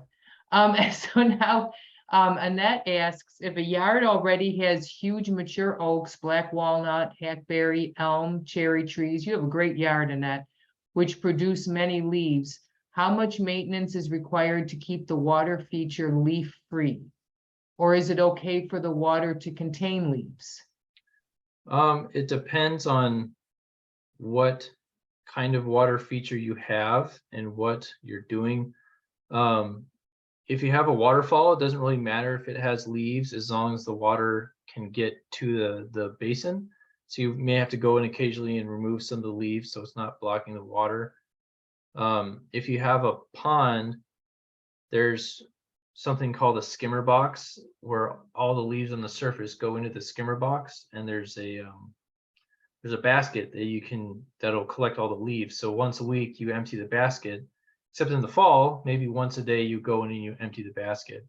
So now, Annette asks, if a yard already has huge mature oaks, black walnut, hackberry, elm, cherry trees, you have a great yard, Annette, which produce many leaves, how much maintenance is required to keep the water feature leaf-free? Or is it okay for the water to contain leaves?
It depends on what kind of water feature you have and what you're doing. If you have a waterfall, it doesn't really matter if it has leaves as long as the water can get to the basin. So you may have to go in occasionally and remove some of the leaves so it's not blocking the water. If you have a pond, there's something called a skimmer box where all the leaves on the surface go into the skimmer box, and there's a basket that that'll collect all the leaves. So once a week you empty the basket, except in the fall, maybe once a day you go in and you empty the basket.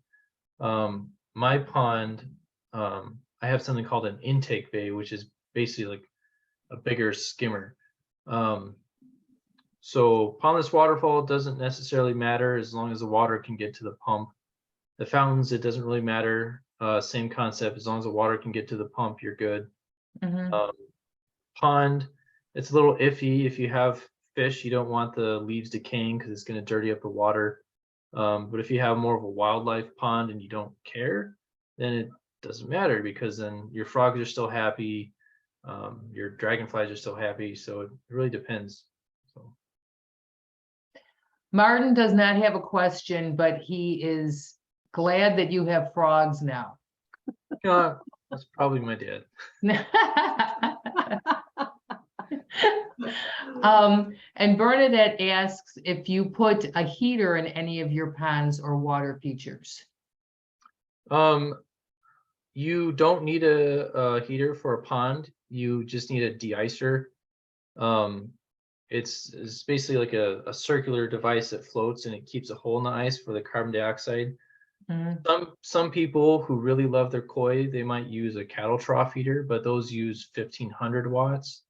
My pond, I have something called an intake bay, which is basically like a bigger skimmer. So Pondless Waterfall doesn't necessarily matter as long as the water can get to the pump. The fountains, it doesn't really matter. Same concept. As long as the water can get to the pump, you're good. Pond, it's a little iffy. If you have fish, you don't want the leaves decaying because it's going to dirty up the water. But if you have more of a wildlife pond and you don't care, then it doesn't matter because then your frogs are still happy. Your dragonflies are still happy. So it really depends. So.
Martin does not have a question, but he is glad that you have frogs now.
That's probably my dad.
And Bernadette asks if you put a heater in any of your ponds or water features.
You don't need a heater for a pond. You just need a de-icer. It's basically like a circular device that floats and it keeps a hole in the ice for the carbon dioxide. Some people who really love their koi, they might use a cattle trough heater, but those use 1500 watts.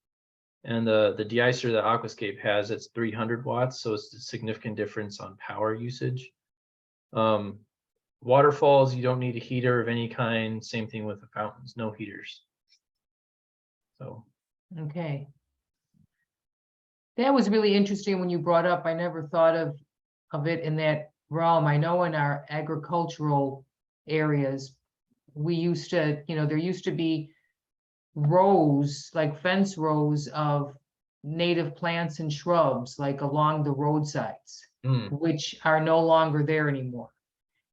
And the de-icer that Aquascape has, it's 300 watts, so it's a significant difference on power usage. Waterfalls, you don't need a heater of any kind. Same thing with the fountains, no heaters. So
Okay. That was really interesting when you brought up, I never thought of it in that realm. I know in our agricultural areas, we used to, there used to be rows, like fence rows of native plants and shrubs, like along the roadsides, which are no longer there anymore.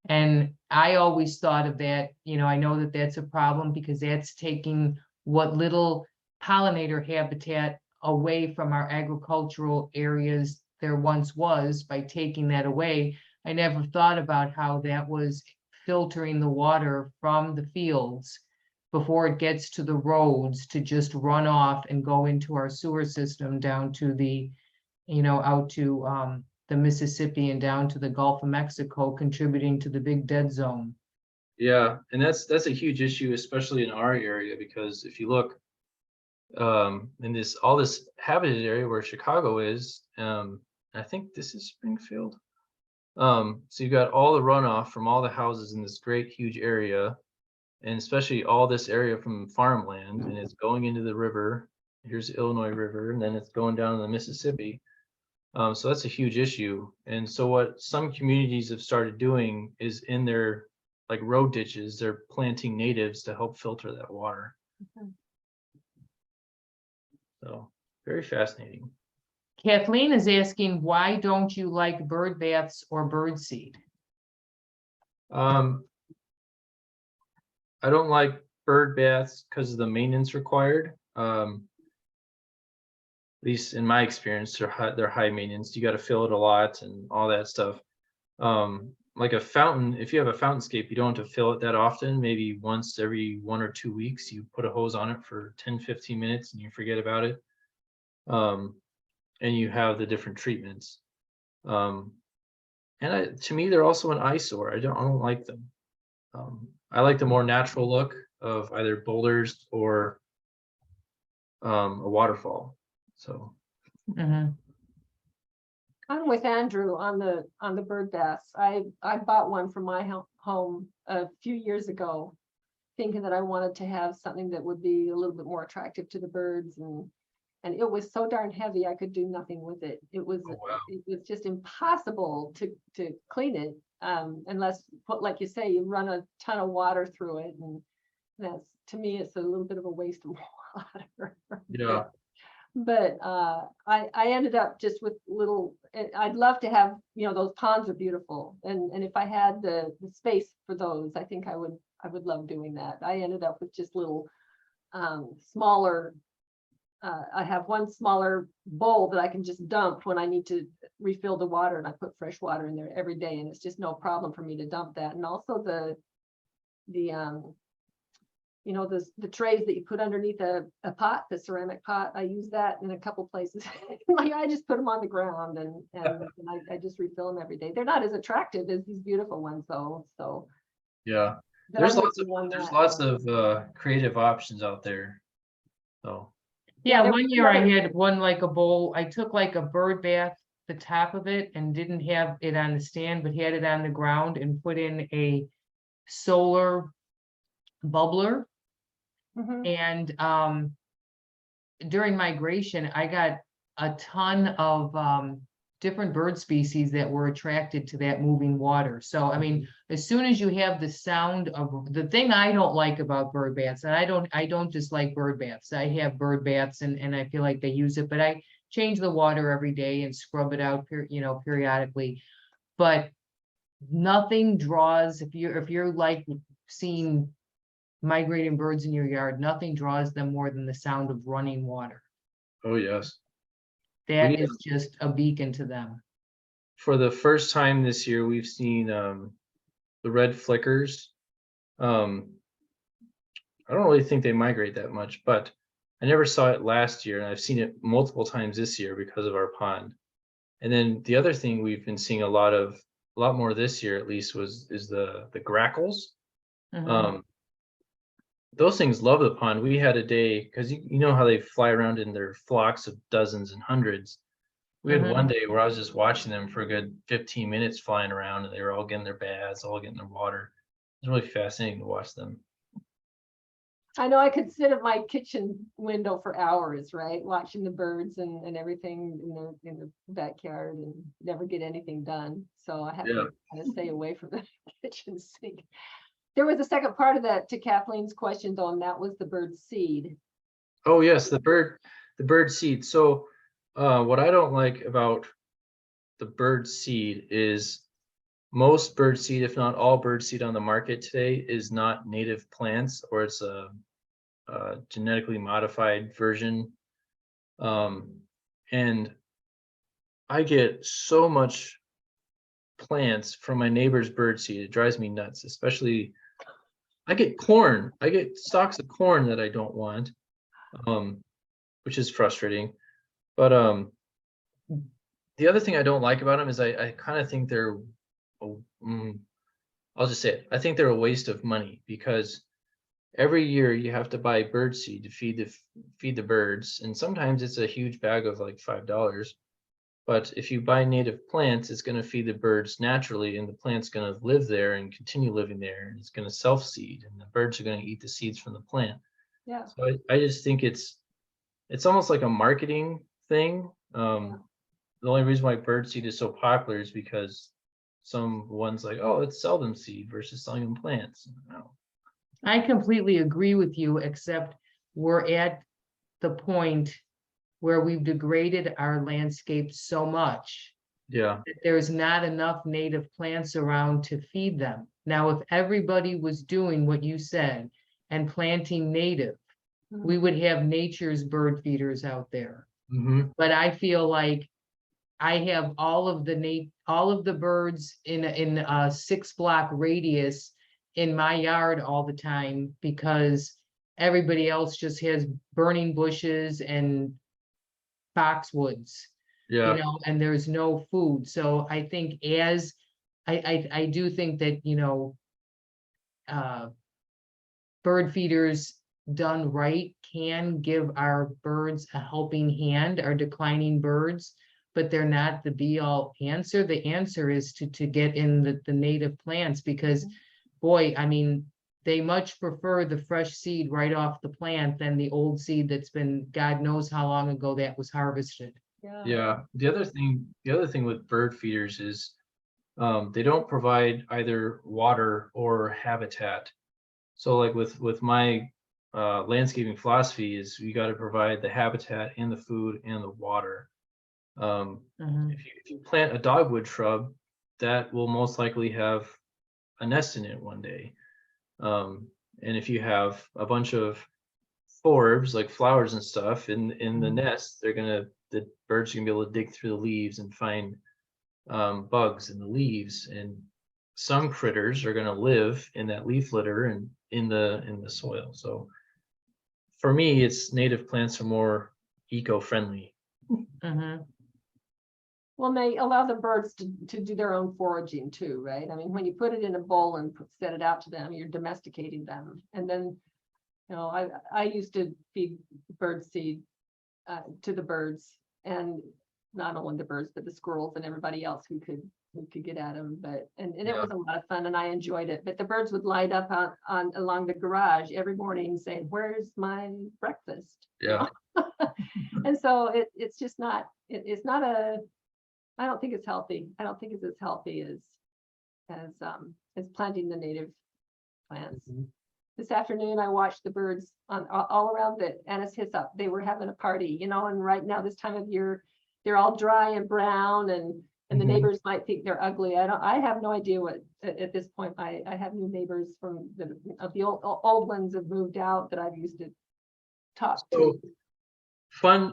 And I always thought of that, I know that that's a problem because that's taking what little pollinator habitat away from our agricultural areas there once was by taking that away. I never thought about how that was filtering the water from the fields before it gets to the roads to just run off and go into our sewer system down to the, out to the Mississippi and down to the Gulf of Mexico, contributing to the big dead zone.
yeah, and that's a huge issue, especially in our area, because if you look in all this habited area where Chicago is, I think this is Springfield. So you've got all the runoff from all the houses in this great huge area, and especially all this area from farmland, and it's going into the river. Here's the Illinois River, and then it's going down to the Mississippi. So that's a huge issue. And so what some communities have started doing is in their like road ditches, they're planting natives to help filter that water. So very fascinating.
Kathleen is asking, why don't you like bird baths or bird seed?
I don't like bird baths because of the maintenance required. At least in my experience, they're high maintenance. You got to fill it a lot and all that stuff. Like a fountain, if you have a fountainscape, you don't have to fill it that often. Maybe once every 1 or 2 weeks, you put a hose on it for 10-15 minutes and you forget about it. And you have the different treatments. And to me, they're also an eyesore. I don't like them. I like the more natural look of either boulders or a waterfall. So
I'm with Andrew on the bird baths. I bought one for my home a few years ago, thinking that I wanted to have something that would be a little bit more attractive to the birds, and it was so darn heavy I could do nothing with it. It was It was just impossible to clean it unless, like you say, you run a ton of water through it, and that's, to me, it's a little bit of a waste of water.
yeah.
But I ended up just with little, I'd love to have, those ponds are beautiful. And if I had the space for those, I think I would love doing that. I ended up with just little smaller, I have one smaller bowl that I can just dump when I need to refill the water, and I put fresh water in there every day, and it's just no problem for me to dump that. And also the trays that you put underneath a pot, the ceramic pot, I use that in a couple places. Like I just put them on the ground and I just refill them every day. They're not as attractive as these beautiful ones though. So
yeah, there's lots of creative options out there. So
yeah, one year I had one like a bowl. I took like a bird bath, the top of it, and didn't have it on the stand, but had it on the ground and put in a solar bubbler. And during migration, I got a ton of different bird species that were attracted to that moving water. So, I mean, as soon as you have the sound of the thing I don't like about bird baths, and I don't dislike bird baths. I have bird baths and I feel like they use it, but I change the water every day and scrub it out, periodically. But nothing draws, if you're like seeing migrating birds in your yard, nothing draws them more than the sound of running water.
Oh, yes.
That
We,
is just a beacon to them.
For the first time this year, we've seen the red flickers. I don't really think they migrate that much, but I never saw it last year, and I've seen it multiple times this year because of our pond. And then the other thing we've been seeing a lot more this year at least is the grackles.
Mhm.
Those things love the pond. We had a day because you know how they fly around in their flocks of dozens and hundreds. We had one day where I was just watching them for a good 15 minutes flying around, and they were all getting their baths, all getting their water. It's really fascinating to watch them.
I know I could sit at my kitchen window for hours, right? Watching the birds and everything in the backyard and never get anything done. So I have
Yeah.
to kind of stay away from the kitchen sink. There was a second part of that to Kathleen's question though, and that was the bird seed.
Oh yes, the bird seed. So what I don't like about the bird seed is most bird seed, if not all bird seed on the market today, is not native plants, or it's a genetically modified version. And I get so much plants from my neighbor's bird seed. It drives me nuts, especially I get corn. I get stalks of corn that I don't want, which is frustrating. But the other thing I don't like about them is I kind of think they're, I'll just say it. I think they're a waste of money because every year you have to buy bird seed to feed the birds, and sometimes it's a huge bag of like $5. But if you buy native plants, it's going to feed the birds naturally, and the plant's going to live there and continue living there, and it's going to self-seed, and the birds are going to eat the seeds from the plant.
Yeah.
So I just think it's almost like a marketing thing. The only reason why bird seed is so popular is because some ones like, oh, let's sell them seed versus selling them plants. No.
I completely agree with you, except we're at the point where we've degraded our landscape so much
Yeah.
that there's not enough native plants around to feed them. Now, if everybody was doing what you said and planting native, we would have nature's bird feeders out there. But I feel like I have all of the birds in a 6-block radius in my yard all the time because everybody else just has burning bushes and boxwoods,
Yeah.
and there's no food. So I think I do think that, bird feeders done right can give our birds a helping hand, our declining birds, but they're not the be all answer. The answer is to get in the native plants because, boy, I mean, they much prefer the fresh seed right off the plant than the old seed that's been, God knows how long ago that was harvested.
Yeah. The other thing with bird feeders is they don't provide either water or habitat. So like with my landscaping philosophy is you got to provide the habitat and the food and the water. If you plant a dogwood shrub, that will most likely have a nest in it one day. And if you have a bunch of forbs like flowers and stuff in the nest, the birds are gonna be able to dig through the leaves and find bugs in the leaves, and some critters are gonna live in that leaf litter and in the soil. So for me, it's native plants are more eco-friendly.
Well, they allow the birds to do their own foraging too, right? I mean, when you put it in a bowl and set it out to them, you're domesticating them. And then, I used to feed bird seed to the birds, and not only the birds, but the squirrels and everybody else who could get at them. But and it was a lot of fun, and I enjoyed it. But the birds would light up on along the garage every morning saying, "Where's my breakfast?"
Yeah.
And so it's just not. It's not a. I don't think it's healthy. I don't think it's as healthy as planting the native plants. This afternoon, I watched the birds all around the Annis Hyssop. They were having a party, and right now this time of year, they're all dry and brown, and And the
Mhm.
neighbors might think they're ugly. I have no idea what, at this point, I have new neighbors from the old ones have moved out that I've used to talk
So
to.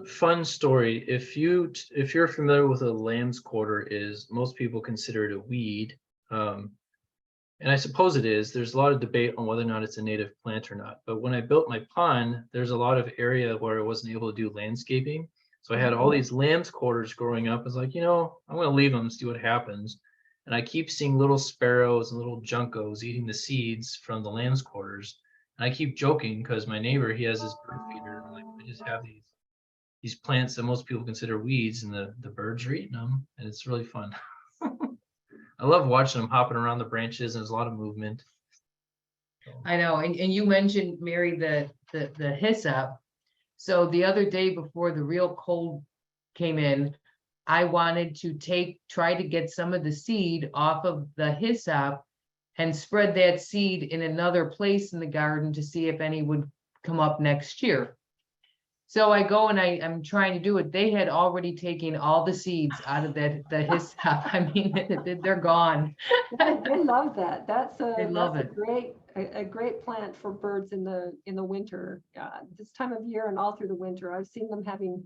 fun story. If you're familiar with what a lamb's quarter is, most people consider it a weed. And I suppose it is. There's a lot of debate on whether or not it's a native plant or not. But when I built my pond, there's a lot of area where I wasn't able to do landscaping. So I had all these lamb's quarters growing up. I was like, I'm going to leave them and see what happens. And I keep seeing little sparrows and little juncos eating the seeds from the lamb's quarters. And I keep joking because my neighbor, he has his bird feeder. I'm like, I just have these plants that most people consider weeds, and the birds are eating them, and it's really fun. I love watching them hopping around the branches, and there's a lot of movement.
I know, and you mentioned, Mary, the hyssop. So the other day before the real cold came in, I wanted to try to get some of the seed off of the hyssop and spread that seed in another place in the garden to see if any would come up next year. So I go and I'm trying to do it. They had already taken all the seeds out of the hyssop. I mean, they're gone.
They love that. That's
They love
a
it.
great plant for birds in the winter. This time of year and all through the winter, I've seen them having,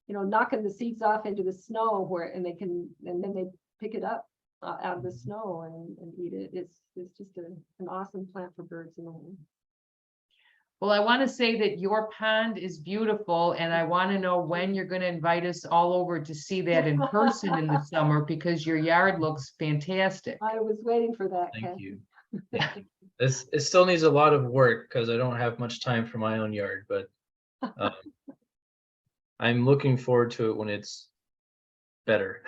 knocking the seeds off into the snow and then they pick it up out of the snow and eat it. It's just an awesome plant for birds in the winter.
Well, I want to say that your pond is beautiful, and I want to know when you're going to invite us all over to see that in person in the summer, because your yard looks fantastic.
I was waiting for that.
Thank
Kathy.
you. It still needs a lot of work because I don't have much time for my own yard, but I'm looking forward to it when it's better.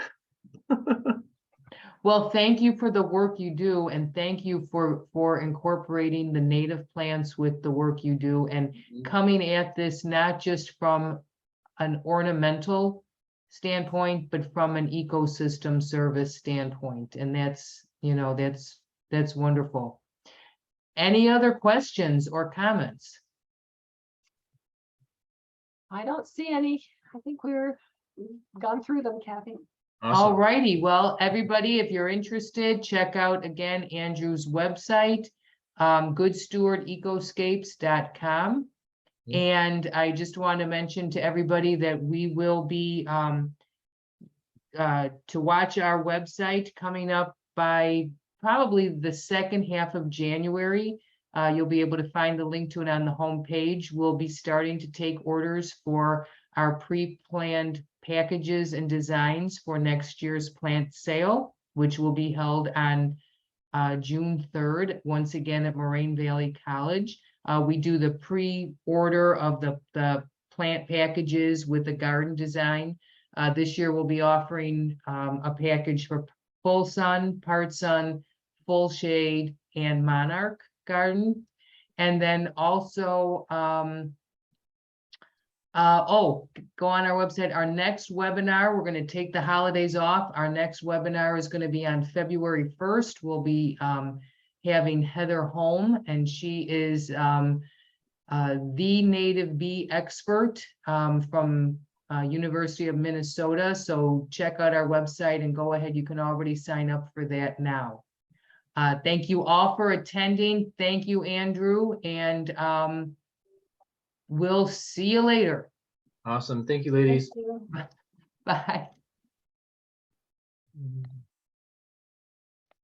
Well, thank you for the work you do, and thank you for incorporating the native plants with the work you do, and coming at this not just from an ornamental standpoint, but from an ecosystem service standpoint. And that's wonderful. Any other questions or comments?
I don't see any. I think we've gone through them, Kathy.
Awesome.
All righty. Well, everybody, if you're interested, check out again Andrew's website, goodstewardecoscapes.com. And I just want to mention to everybody that we will be to watch our website coming up by probably the second half of January. You'll be able to find the link to it on the homepage. We'll be starting to take orders for our pre-planned packages and designs for next year's plant sale, which will be held on June 3rd, once again at Moraine Valley College. We do the pre-order of the plant packages with the garden design. This year we'll be offering a package for full sun, part sun, full shade, and monarch garden. And then also, go on our website. Our next webinar, we're going to take the holidays off. Our next webinar is going to be on February 1st. We'll be having Heather Holm, and she is the native bee expert from University of Minnesota. So check out our website and go ahead. You can already sign up for that now. Thank you all for attending. Thank you, Andrew, and we'll see you later.
Awesome. Thank you, ladies.
Thank you.
Bye.